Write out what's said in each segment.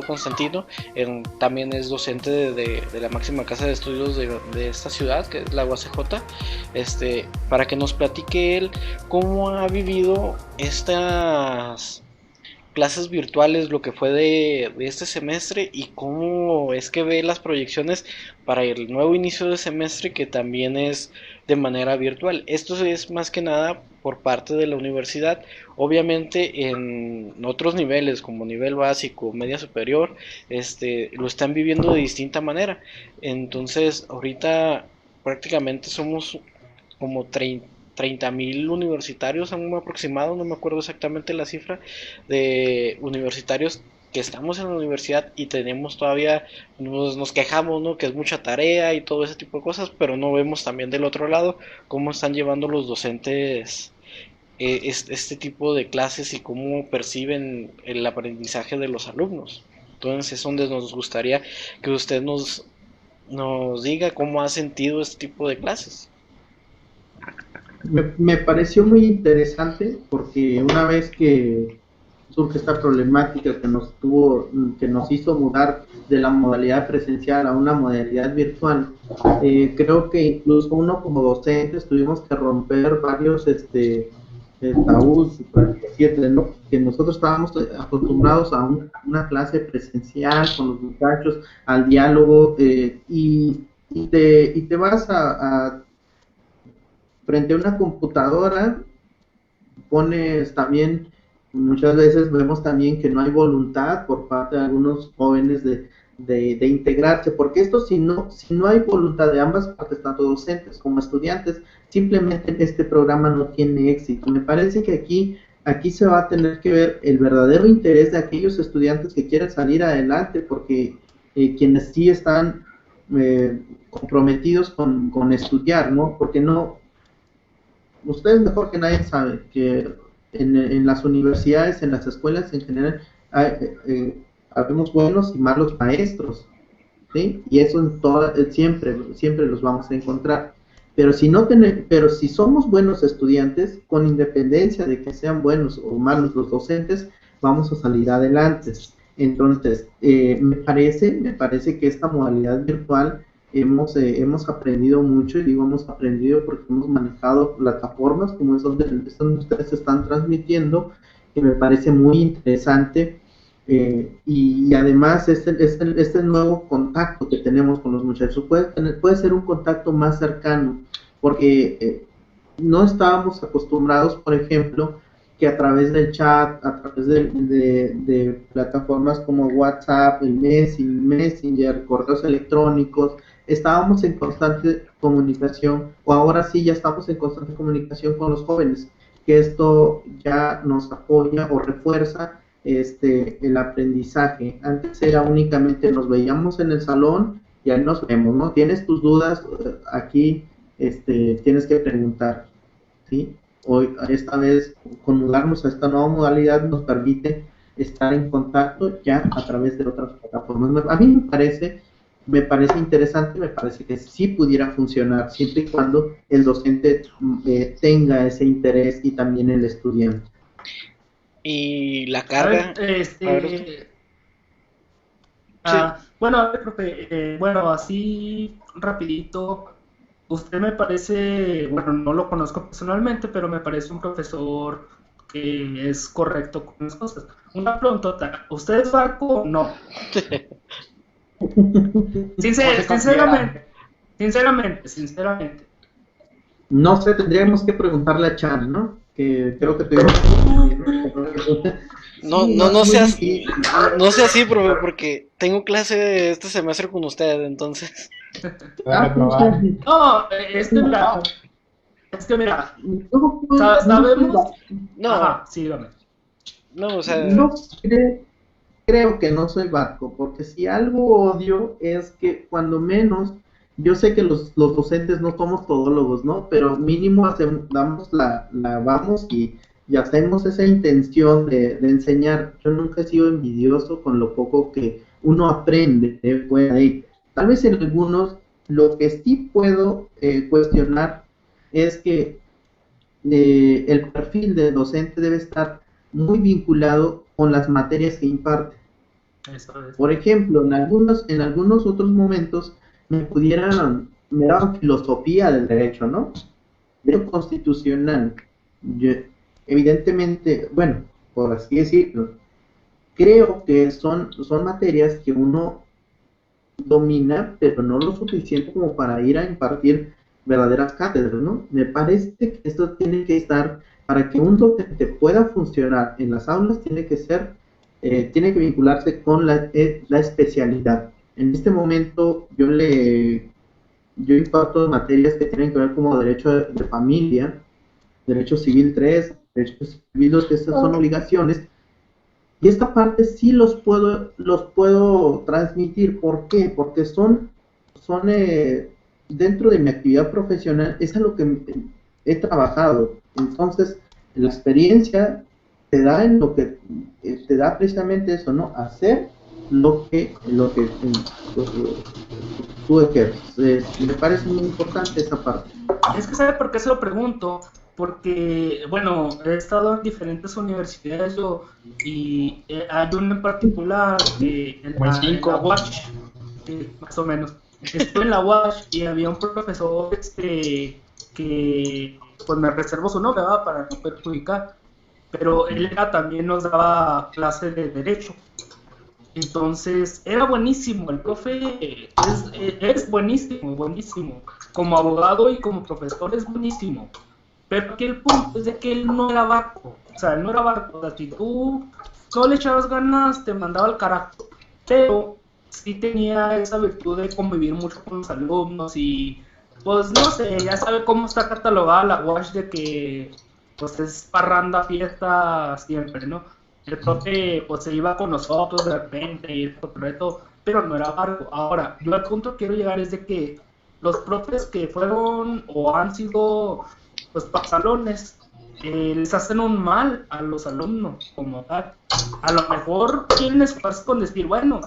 Ricardo Constantino. Él también es docente de la máxima casa de estudios de esta ciudad, que es la UACJ, para que nos platique él cómo ha vivido estas clases virtuales, lo que fue de este semestre y cómo es que ve las proyecciones para el nuevo inicio de semestre que también es de manera virtual. Esto es más que nada por parte de la universidad. Obviamente en otros niveles como nivel básico, media superior, lo están viviendo de distinta manera. Entonces ahorita prácticamente somos como 30.000 universitarios, en un aproximado, no me acuerdo exactamente la cifra, de universitarios que estamos en la universidad y tenemos todavía, nos quejamos, ¿no? Que es mucha tarea y todo ese tipo de cosas, pero no vemos también del otro lado cómo están llevando los docentes este tipo de clases y cómo perciben el aprendizaje de los alumnos. Entonces es donde nos gustaría que usted nos diga cómo ha sentido este tipo de clases. Me pareció muy interesante porque una vez que surge esta problemática que nos hizo mudar de la modalidad presencial a una modalidad virtual, creo que incluso uno como docente tuvimos que romper varios tabús, ¿no? Que nosotros estábamos acostumbrados a una clase presencial con los muchachos, al diálogo, y te vas a frente a una computadora, pones también, muchas veces vemos también que no hay voluntad por parte de algunos jóvenes de integrarse, porque esto si no hay voluntad de ambas partes, tanto docentes como estudiantes, simplemente este programa no tiene éxito. Me parece que aquí se va a tener que ver el verdadero interés de aquellos estudiantes que quieren salir adelante, porque quienes sí están comprometidos con estudiar, ¿no? Porque no, ustedes mejor que nadie saben que en las universidades, en las escuelas en general, habemos buenos y malos maestros, ¿sí? Y eso siempre los vamos a encontrar. Pero si somos buenos estudiantes, con independencia de que sean buenos o malos los docentes, vamos a salir adelante. Entonces, me parece que esta modalidad virtual hemos aprendido mucho, y digo hemos aprendido porque hemos manejado plataformas como es donde ustedes están transmitiendo, que me parece muy interesante, y además este nuevo contacto que tenemos con los muchachos puede ser un contacto más cercano, porque no estábamos acostumbrados, por ejemplo, que a través del chat, a través de plataformas como WhatsApp, el Messenger, correos electrónicos, estábamos en constante comunicación, o ahora sí ya estamos en constante comunicación con los jóvenes, que esto ya nos apoya o refuerza el aprendizaje. Antes era únicamente nos veíamos en el salón y ahí nos vemos, ¿no? Tienes tus dudas, aquí tienes que preguntar, ¿sí? Hoy, esta vez, con mudarnos a esta nueva modalidad nos permite estar en contacto ya a través de otras plataformas. A mí me parece interesante, me parece que sí pudiera funcionar siempre y cuando el docente tenga ese interés y también el estudiante. Y la A ver, carga, a ver, sí, bueno, a ver, profe, bueno, así rapidito, usted me parece, bueno, no lo conozco personalmente, pero me parece un profesor que es correcto con las cosas. Una preguntota, ¿usted es barco o no? Sinceramente, sinceramente. No sé, tendríamos que preguntarle a Chan, ¿no? Que creo que tuvimos. no, Sí, no, no, no es muy seas, difícil. no sea así, profe, porque tengo clase este semestre con usted, entonces. Pues, No, es que mira, no soy sabemos, No, ajá, sí, dígame. no, o sea, no creo que no soy barco, porque si algo odio es que cuando menos, yo sé que los docentes no somos todólogos, ¿no? Pero mínimo vamos y hacemos esa intención de enseñar. Yo nunca he sido envidioso con lo poco que uno aprende fuera de ahí. Tal vez en algunos, lo que sí puedo cuestionar es que el perfil del docente debe estar muy vinculado con las materias que imparte. Eso es. Por ejemplo, en algunos otros momentos me daban filosofía del derecho, ¿no? Derecho constitucional. Yo- Evidentemente, bueno, por así decirlo, creo que son materias que uno domina, pero no lo suficiente como para ir a impartir verdaderas cátedras, ¿no? Me parece que esto tiene que estar, para que un docente pueda funcionar en las aulas, tiene que vincularse con la especialidad. En este momento yo imparto materias que tienen que ver como derecho de familia, derecho civil 3, derecho civil 2, que estas son obligaciones, y esta parte sí los puedo transmitir. ¿Por qué? Porque son dentro de mi actividad profesional, es a lo que he trabajado. Entonces, la experiencia te da en lo que te da precisamente eso, ¿no? Hacer lo que tú ejerces. Me parece muy importante esa parte. Es que, ¿sabe por qué se lo pregunto? Porque, bueno, he estado en diferentes universidades yo, y hay una en particular en la UASH, más o menos. Estuve en la UASH y había un profesor que, pues me reservo su nombre, ¿verdad? Para no perjudicar, pero él también nos daba clase de Derecho. Entonces, era buenísimo, el profe es buenísimo, buenísimo. Como abogado y como profesor es buenísimo. Pero aquí el punto es de que él no era barco. O sea, él no era barco. O sea, si tú no le echabas ganas, te mandaba al carajo. Pero sí tenía esa virtud de convivir mucho con los alumnos y, pues, no sé, ya sabe cómo está catalogada la WASH de que, pues, es parranda, fiesta siempre, ¿no? El profe, pues, se iba con nosotros de repente y el reto, pero no era barco. Ahora, yo al punto que quiero llegar es de que los profes que fueron o han sido, pues, pasalones, les hacen un mal a los alumnos como tal. A lo mejor quieren esfuerzo con decir, bueno,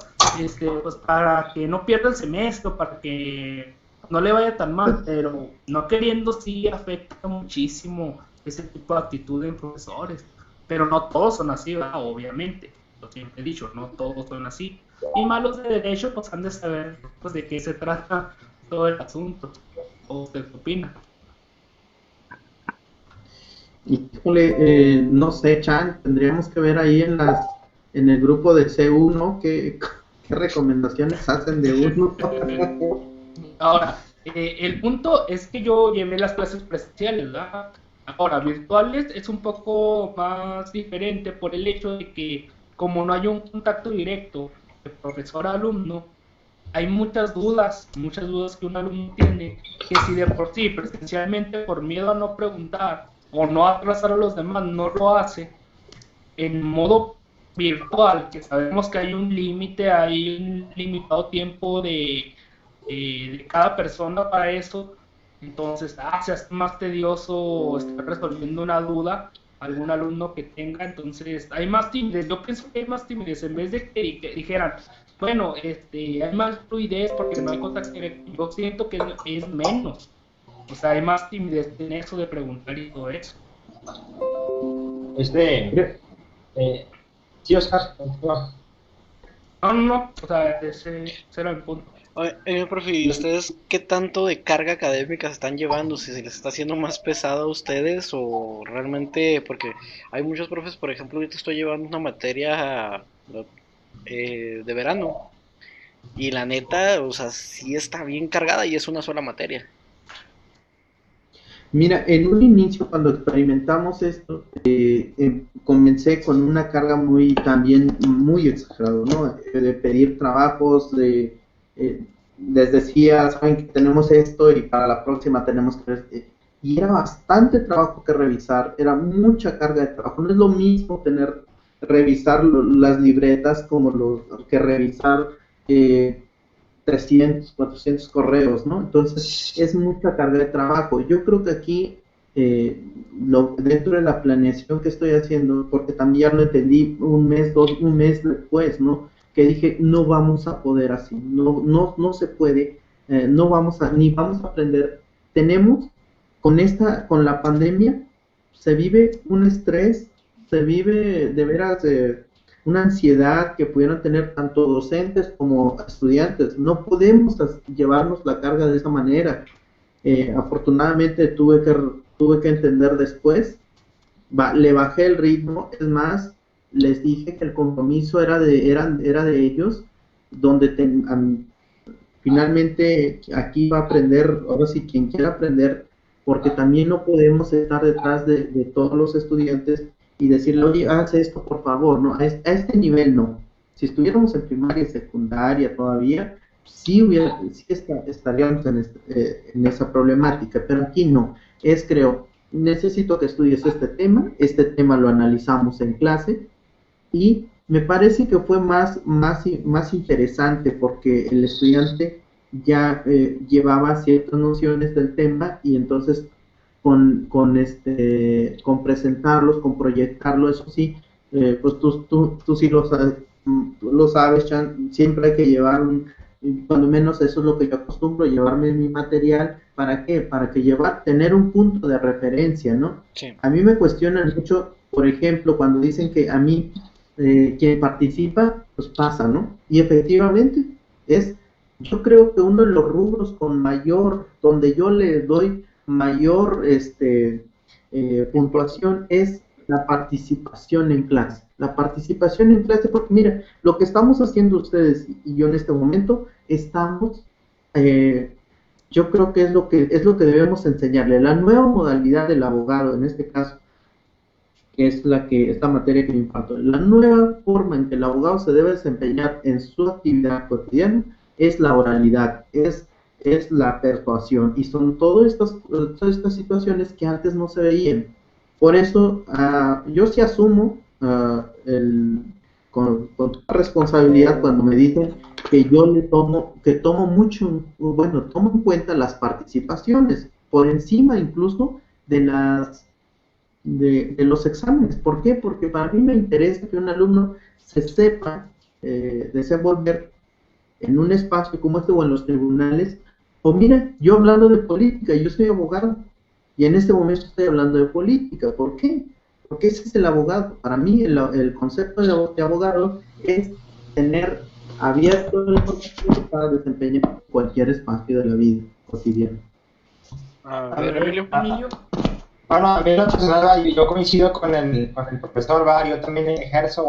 pues para que no pierda el semestre, para que no le vaya tan mal, pero no queriendo sí afecta muchísimo ese tipo de actitud en profesores. Pero no todos son así, ¿verdad? Obviamente, lo siempre he dicho, no todos son así. Y malos de derecho, pues han de saber pues, de qué se trata todo el asunto. ¿O usted qué opina? Híjole, no sé, Chan, tendríamos que ver ahí en el grupo de C1 qué recomendaciones hacen de uno. Ahora, el punto es que yo llevé las clases presenciales, ¿verdad? Ahora, virtuales es un poco más diferente por el hecho de que como no hay un contacto directo de profesor-alumno, hay muchas dudas que un alumno tiene, que si de por sí presencialmente por miedo a no preguntar o no atrasar a los demás no lo hace, en modo virtual, que sabemos que hay un límite, hay un limitado tiempo de cada persona para eso, entonces se hace más tedioso estar resolviendo una duda algún alumno que tenga, entonces hay más timidez, yo pienso que hay más timidez, en vez de que dijeran, bueno, hay más fluidez porque no hay contacto directo, yo siento que es menos, o sea, hay más timidez en eso de preguntar y todo eso. Sí, Oscar, continúa. No, o sea, ese era el punto. Oye, profe, ¿y ustedes qué tanto de carga académica se están llevando? Si se les está haciendo más pesado a ustedes o realmente, porque hay muchos profes, por ejemplo, ahorita estoy llevando una materia de verano y la neta, o sea, sí está bien cargada y es una sola materia. Mira, en un inicio cuando experimentamos esto, comencé con una carga también muy exagerada, ¿no? De pedir trabajos, les decía, saben que tenemos esto y para la próxima tenemos que ver, y era bastante trabajo que revisar, era mucha carga de trabajo. No es lo mismo revisar las libretas como que revisar 300, 400 correos, ¿no? Entonces es mucha carga de trabajo. Yo creo que aquí, dentro de la planeación que estoy haciendo, porque también ya lo entendí un mes después, ¿no? Que dije, no vamos a poder así, no se puede, ni vamos a aprender. Tenemos, con la pandemia, se vive un estrés, se vive de veras una ansiedad que pudieran tener tanto docentes como estudiantes. No podemos llevarnos la carga de esa manera. Afortunadamente tuve que entender después, le bajé el ritmo, es más, les dije que el compromiso era de ellos, donde finalmente aquí va a aprender, ahora sí, quien quiera aprender, porque también no podemos estar detrás de todos los estudiantes y decirle, oye, haz esto por favor, no, a este nivel no. Si estuviéramos en primaria y secundaria todavía, sí estaríamos en esa problemática, pero aquí no. Creo, necesito que estudies este tema lo analizamos en clase, y me parece que fue más interesante porque el estudiante ya llevaba ciertas nociones del tema, y entonces con presentarlos, con proyectarlo, eso sí, pues tú sí lo sabes, Chan, siempre hay que llevar cuando menos eso es lo que yo acostumbro, llevarme mi material. ¿Para qué? Para que tener un punto de referencia, ¿no? Sí. A mí me cuestionan mucho, por ejemplo, cuando dicen que a mí, quien participa, pues pasa, ¿no? Y efectivamente, yo creo que uno de los rubros donde yo le doy mayor puntuación es la participación en clase. La participación en clase, porque mira, lo que estamos haciendo ustedes y yo en este momento, yo creo que es lo que debemos enseñarle. La nueva modalidad del abogado, en este caso, que es esta materia que me imparto, la nueva forma en que el abogado se debe desempeñar en su actividad cotidiana es la oralidad, es la persuasión, y son todas estas situaciones que antes no se veían. Por eso yo sí asumo con responsabilidad cuando me dicen que yo tomo en cuenta las participaciones por encima incluso de los exámenes. ¿Por qué? Porque para mí me interesa que un alumno se sepa desenvolver en un espacio como este o en los tribunales. O mira, yo hablando de política, yo soy abogado y en este momento estoy hablando de política. ¿Por qué? Porque ese es el abogado. Para mí el concepto de abogado es tener abierto el conocimiento para desempeñar cualquier espacio de la vida cotidiana. A ver, Emilio. Bueno, a mí en lo personal, yo coincido con el profesor Bar, yo también ejerzo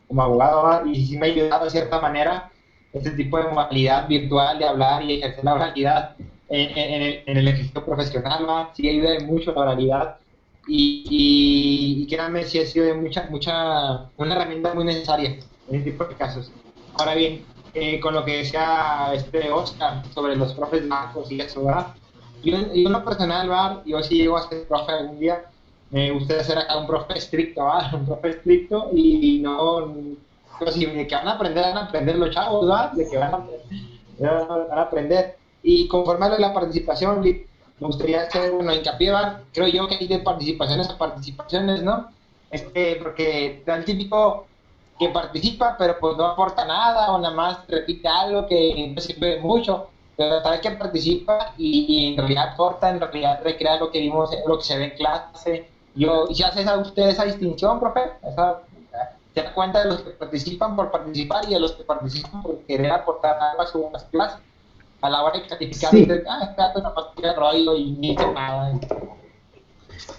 como abogado, y sí me ha ayudado de cierta manera este tipo de modalidad virtual de hablar y ejercer la oralidad en el ejercicio profesional, ¿va? Sí ayuda mucho la oralidad, y créanme, sí ha sido una herramienta muy necesaria en este tipo de casos. Ahora bien, con lo que decía Oscar sobre los profes blancos y eso, ¿verdad? Yo en lo personal, Bar, yo sí llego a ser profe algún día. Me gustaría ser acá un profe estricto, ¿verdad? Un profe estricto, y no, pero si de que van a aprender los chavos, ¿verdad? De que van a aprender. Y conforme a la participación, me gustaría hacer hincapié, ¿verdad? Creo yo que hay de participaciones a participaciones, ¿no? Porque está el típico que participa, pero pues no aporta nada, o nada más repite algo que no sirve mucho. Pero tal vez que participa y en realidad aporta, en realidad recrea lo que vimos, lo que se ve en clase. ¿Y se hace usted esa distinción, profe? ¿Se da cuenta de los que participan por participar y de los que participan por querer aportar algo a sus clases? A la hora de calificar, sí. Usted, espérate, una pastilla de rollo y ni dice nada.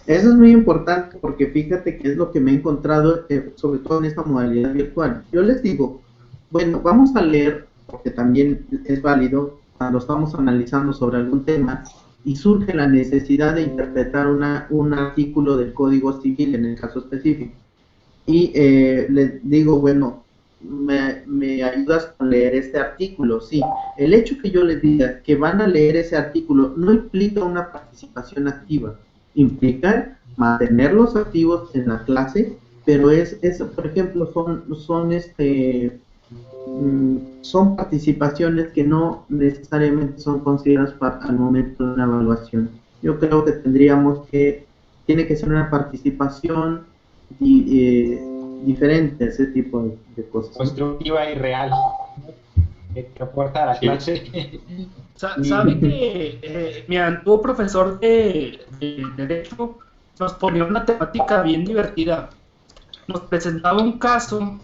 Eso es muy importante, porque fíjate que es lo que me he encontrado, sobre todo en esta modalidad virtual. Yo les digo, bueno, vamos a leer, porque también es válido cuando estamos analizando sobre algún tema y surge la necesidad de interpretar un artículo del Código Civil en el caso específico. Y les digo, bueno, ¿me ayudas a leer este artículo? Sí. El hecho que yo les diga que van a leer ese artículo no implica una participación activa, implica mantenerlos activos en la clase, pero por ejemplo, son participaciones que no necesariamente son consideradas al momento de una evaluación. Yo creo que tiene que ser una participación diferente a ese tipo de cosas. Constructiva y real, que aporta a la clase. ¿Sabe que mi antiguo profesor de Derecho nos ponía una temática bien divertida? nos presentaba un caso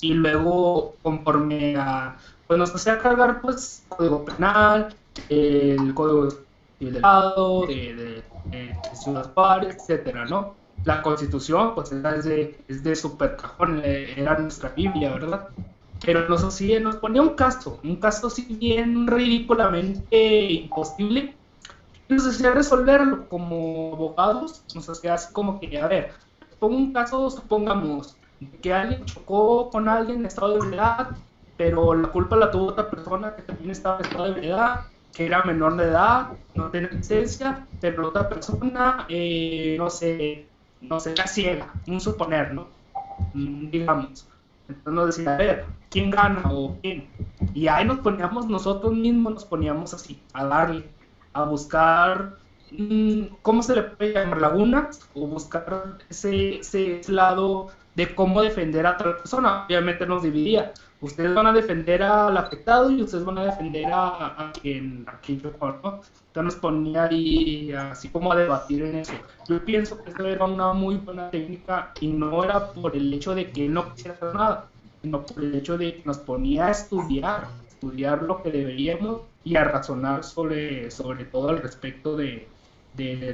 y luego conforme a, pues nos hacía cargar pues código penal, el código civil del Estado, de Ciudad Juárez, etcétera, ¿no? La Constitución pues es de super cajón, era nuestra Biblia, ¿verdad? Pero nos ponía un caso así bien ridículamente imposible, y nos hacía resolverlo como abogados, nos hacía así como que, a ver, pongo un caso, supongamos, que alguien chocó con alguien en estado de ebriedad, pero la culpa la tuvo otra persona que también estaba en estado de ebriedad, que era menor de edad, no tenía licencia, pero la otra persona, no sé, era ciega, un suponer, ¿no? Digamos. Entonces nos decía, a ver, ¿quién gana o quién? Y ahí nosotros mismos nos poníamos así, a darle, a buscar, ¿cómo se le puede llamar? Lagunas, o buscar ese lado de cómo defender a otra persona. Obviamente nos dividía. Ustedes van a defender al afectado y ustedes van a defender a quien chocó, ¿no? Entonces nos ponía ahí así como a debatir en eso. Yo pienso que eso era una muy buena técnica y no era por el hecho de que él no quisiera hacer nada, sino por el hecho de que nos ponía a estudiar lo que deberíamos y a razonar sobre todo al respecto de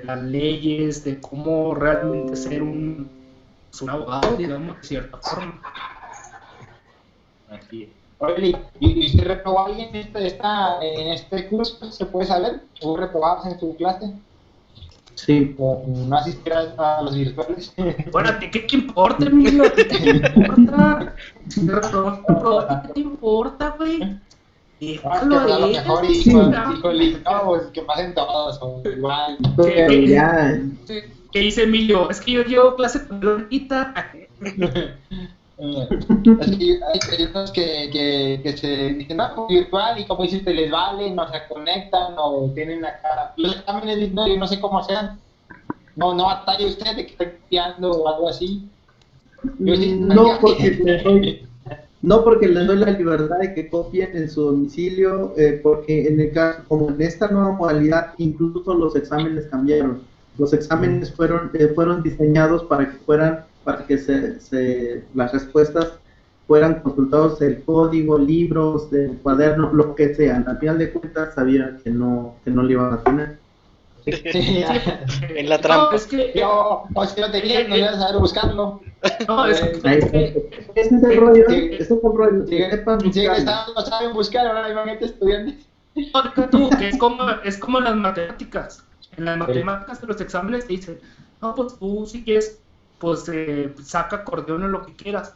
las leyes, de cómo realmente ser un abogado, digamos, de cierta forma. Aquí. Oye, ¿y usted reprobó a alguien en este curso? ¿Se puede saber? ¿Hubo reprobados en tu clase? Sí. ¿O no asistirás a los virtuales? Bueno, ¿a ti qué te importa, Emilio? ¿A ti qué te importa? ¿Qué te importa, güey? Déjalo a lo ahí. mejor dijo el libro, no, pues que pasen todos, o igual. ¿Qué dice Emilio? Es que yo llevo clase con Lolita. Hay unos que se dicen, no, pues virtual, y como dices, te les vale, no se conectan, o tienen la cara. Los exámenes, no, yo no sé cómo sean. No batalla usted de que está copiando o algo así. No, porque les doy la libertad de que copien en su domicilio, porque en el caso, como en esta nueva modalidad, incluso los exámenes cambiaron. Los exámenes fueron diseñados para que las respuestas fueran consultados el código, libros, el cuaderno, lo que sea. Al final de cuentas sabía que no le iban a tener. En la trampa. No, es que o si no tenías, no ibas a saber buscarlo. No, ese es el rollo. Si no saben buscar, ahora hay varios estudiantes. Tú, que es como en las matemáticas. En las matemáticas de los exámenes te dicen, no, pues tú si quieres, pues saca acordeón o lo que quieras.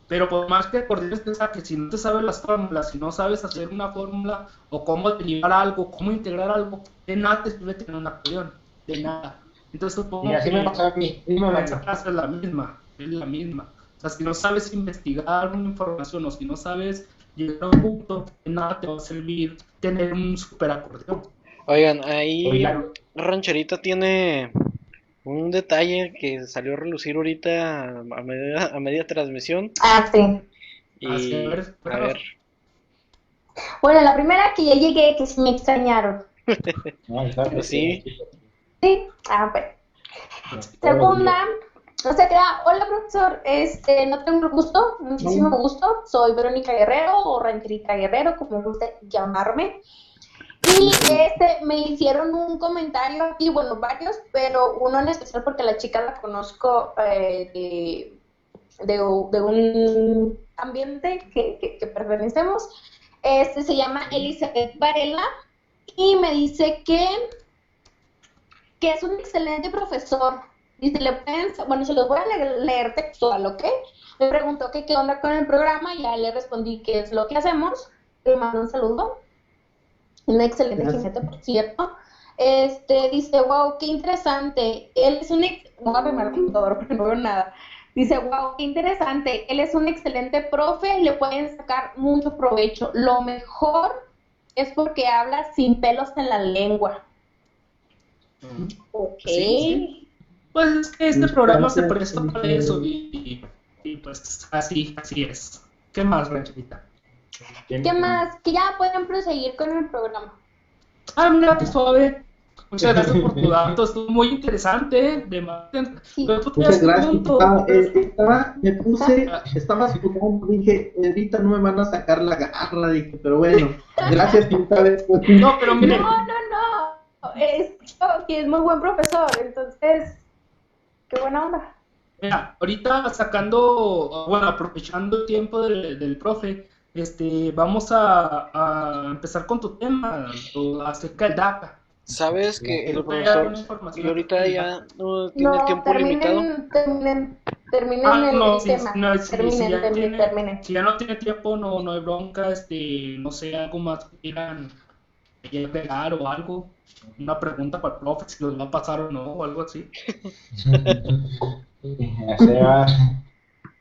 Pero por más que acordeones te saques, si no te sabes las fórmulas, si no sabes hacer una fórmula, o cómo derivar algo, cómo integrar algo, de nada te sirve tener un acordeón, de nada. Entonces supongo así que me pasó a mí. esa clase es la misma. O sea, si no sabes investigar una información o si no sabes llegar a un punto, de nada te va a servir tener un super acordeón. Oigan, ahí Rancherita tiene un detalle que salió a relucir ahorita a media transmisión. Ah, sí. Y a ver. Bueno, la primera que ya llegué, que sí me extrañaron. Pues sí. Sí, bueno. Segunda, no se crea, hola profesor, no tengo gusto, muchísimo gusto, soy Verónica Guerrero o Rancherita Guerrero, como guste llamarme. Y me hicieron un comentario aquí, bueno, varios, pero uno en especial porque la chica la conozco de un ambiente que pertenecemos. Se llama Elizabeth Varela y me dice que es un excelente profesor. Dice, se los voy a leer textual, ¿ok? Me preguntó que qué onda con el programa y ya le respondí qué es lo que hacemos. Le mando un saludo. Una excelente jinete, por cierto. Dice, wow, qué interesante. Él es un voy a arrimar el computador porque no veo nada. Dice, wow, qué interesante. Él es un excelente profe, le pueden sacar mucho provecho. Lo mejor es porque habla sin pelos en la lengua. Ok. Sí. Pues es que este programa se presta para eso y pues así es. ¿Qué más, Rancherita? ¿Qué más? Que ya pueden proseguir con el programa. Mira, qué suave. Muchas gracias por tu dato, estuvo muy interesante. Sí. Pero tú Muchas tenías un gracias. punto. Estaba sudando, dije, ahorita no me van a sacar la garra, dije, pero bueno, gracias esta vez. No, pero mire, No. Que es muy buen profesor, entonces, qué buena onda. mira, ahorita aprovechando el tiempo del profe, vamos a empezar con tu tema, acerca del DACA. Sabes que el Yo voy a dar profesor una información y ahorita del ya DACA. no tiene No, tiempo limitado. terminen No, el si tema. Terminen. si ya no tiene tiempo, no hay bronca, no sé, algo más que quieran pegar o algo, una pregunta para el profe, si los va a pasar o no, o algo así.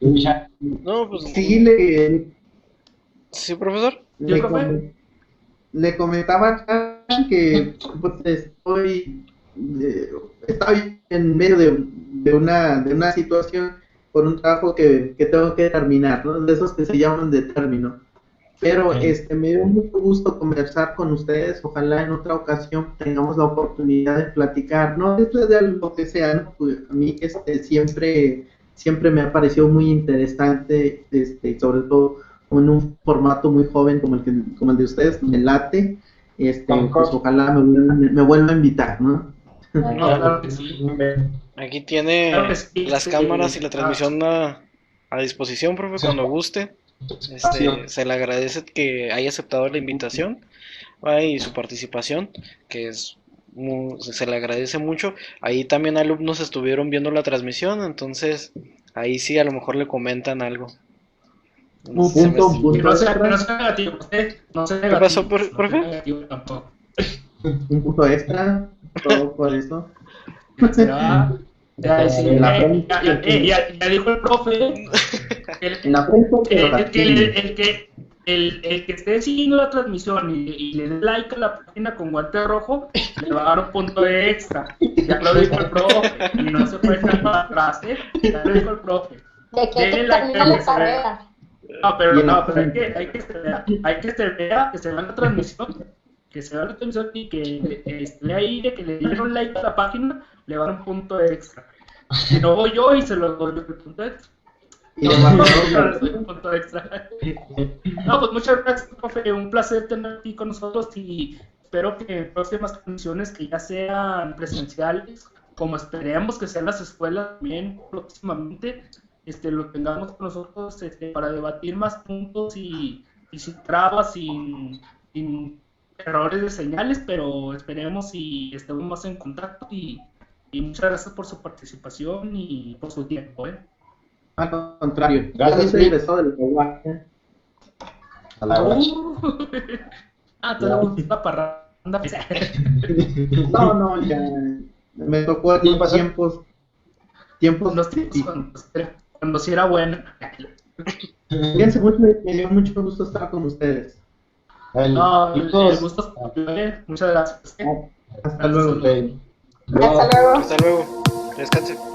O sea, No, pues Sí, sí, profesor. le, profe? com- le comentaba acá que pues, estoy en medio de una situación por un trabajo que tengo que terminar, ¿no? De esos que se llaman de término. Pero Ok. me dio mucho gusto conversar con ustedes. Ojalá en otra ocasión tengamos la oportunidad de platicar, no de lo que sea, ¿no? Pues, a mí siempre me ha parecido muy interesante, sobre todo en un formato muy joven como el de ustedes, me late. Pues ojalá me vuelva a invitar, ¿no? No, claro que sí. Aquí Claro tiene que sí, las cámaras y la transmisión a disposición, profe, Sí. cuando guste. Se le agradece que haya aceptado la invitación y su participación, que se le agradece mucho. Ahí también alumnos estuvieron viendo la transmisión, entonces ahí sí a lo mejor le comentan algo. No Un sé si se me- punto, un Que punto no sea extra, negativo, no sea ¿Qué negativo, pasó, no sea profe? negativo tampoco. un punto extra, todo por eso. Se va. Ya, En la prensa, ya dijo el profe. en la prensa, pero El que esté siguiendo la transmisión y le dé like a la página con guante rojo, le va a dar un punto extra. Ya lo dijo el profe. Y no se puede echar para atrás, ¿eh? Ya lo dijo el profe. De aquí a que Denle like termine para la que se vea. carrera. No, pero Y en no, la pero hay prensa. que se vea la transmisión, que se vea la transmisión y que esté ahí de que le dieron like a la página, le va a dar un punto extra. Si no voy yo y se lo doy el punto extra. Y No, le no, mandamos les doy un punto extra. No, pues muchas gracias, profe. Un placer tener aquí con nosotros y espero que en próximas transmisiones que ya sean presenciales, como esperemos que sean las escuelas también próximamente, lo tengamos con nosotros para debatir más puntos y sin trabas, sin errores de señales, pero esperemos y estemos más en contacto y muchas gracias por su participación y por su tiempo, ¿eh? Al contrario, Gracias, yo soy Luis. egresado del lenguaje. A la hora. Tenemos una parranda. No, ya me tocó ¿Qué en pasó? tiempos. Los tiempos cuando sí era bueno. Fíjense mucho, me dio mucho gusto estar con ustedes. No, el Chicos, gusto es mío, muchas gracias. Hasta luego. luego. Hasta luego. Hasta luego. Descanse.